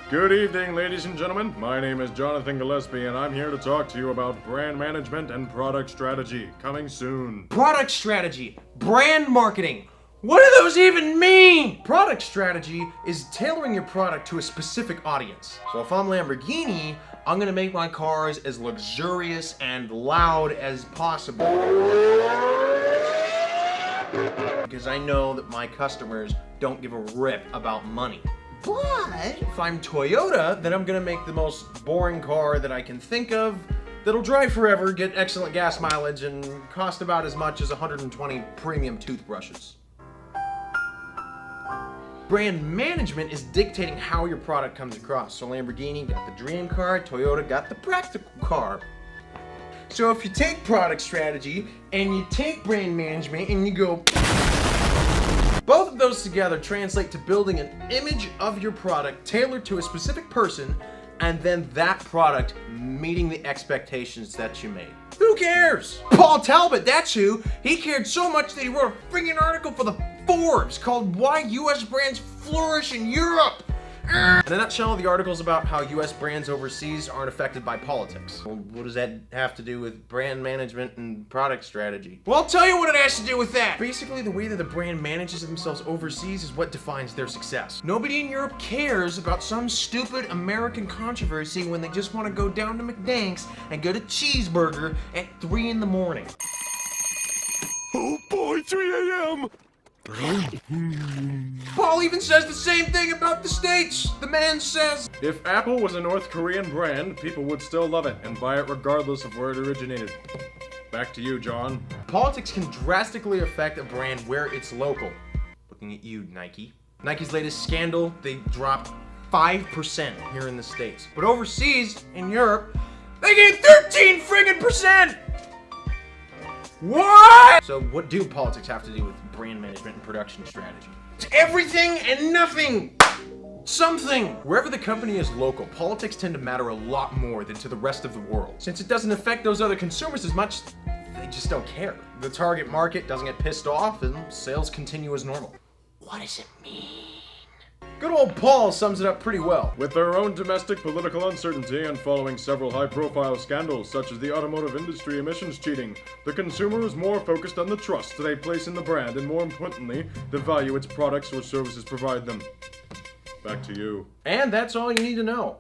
Good evening, ladies and gentlemen. My name is Jonathan Gillespie, and I'm here to talk to you about brand management and product strategy. Coming soon. Product strategy, brand marketing. What do those even mean? Product strategy is tailoring your product to a specific audience. So if I'm Lamborghini, I'm gonna make my cars as luxurious and loud as possible. Because I know that my customers don't give a rip about money. But if I'm Toyota, then I'm gonna make the most boring car that I can think of that'll drive forever, get excellent gas mileage, and cost about as much as 120 premium toothbrushes. Brand management is dictating how your product comes across. So Lamborghini got the dream car, Toyota got the practical car. So if you take product strategy and you take brand management and you go, both of those together translate to building an image of your product tailored to a specific person, and then that product meeting the expectations that you made. Who cares? Paul Talbot, that's who. He cared so much that he wrote a freaking article for the Forbes called Why US Brands Flourish in Europe. In a nutshell, the article's about how US brands overseas aren't affected by politics. Well, what does that have to do with brand management and product strategy? Well, I'll tell you what it has to do with that. Basically, the way that the brand manages themselves overseas is what defines their success. Nobody in Europe cares about some stupid American controversy when they just want to go down to McDanks and get a cheeseburger at 3 in the morning. Oh boy, 3 a.m. Paul even says the same thing about the States. The man says, If Apple was a North Korean brand, people would still love it and buy it regardless of where it originated. Back to you, John. politics can drastically affect a brand where it's local. Looking at you, Nike. Nike's latest scandal, they dropped 5% here in the States. But overseas, in Europe, they gained 13 friggin' percent! What? So what do politics have to do with brand management and production strategy? It's everything and nothing! Something! Wherever the company is local, politics tend to matter a lot more than to the rest of the world. Since it doesn't affect those other consumers as much, they just don't care. The target market doesn't get pissed off and sales continue as normal. What does it mean? Good old Paul sums it up pretty well. With their own domestic political uncertainty and following several high-profile scandals such as the automotive industry emissions cheating, the consumer is more focused on the trust they place in the brand and, more importantly, the value its products or services provide them. Back to you. And that's all you need to know.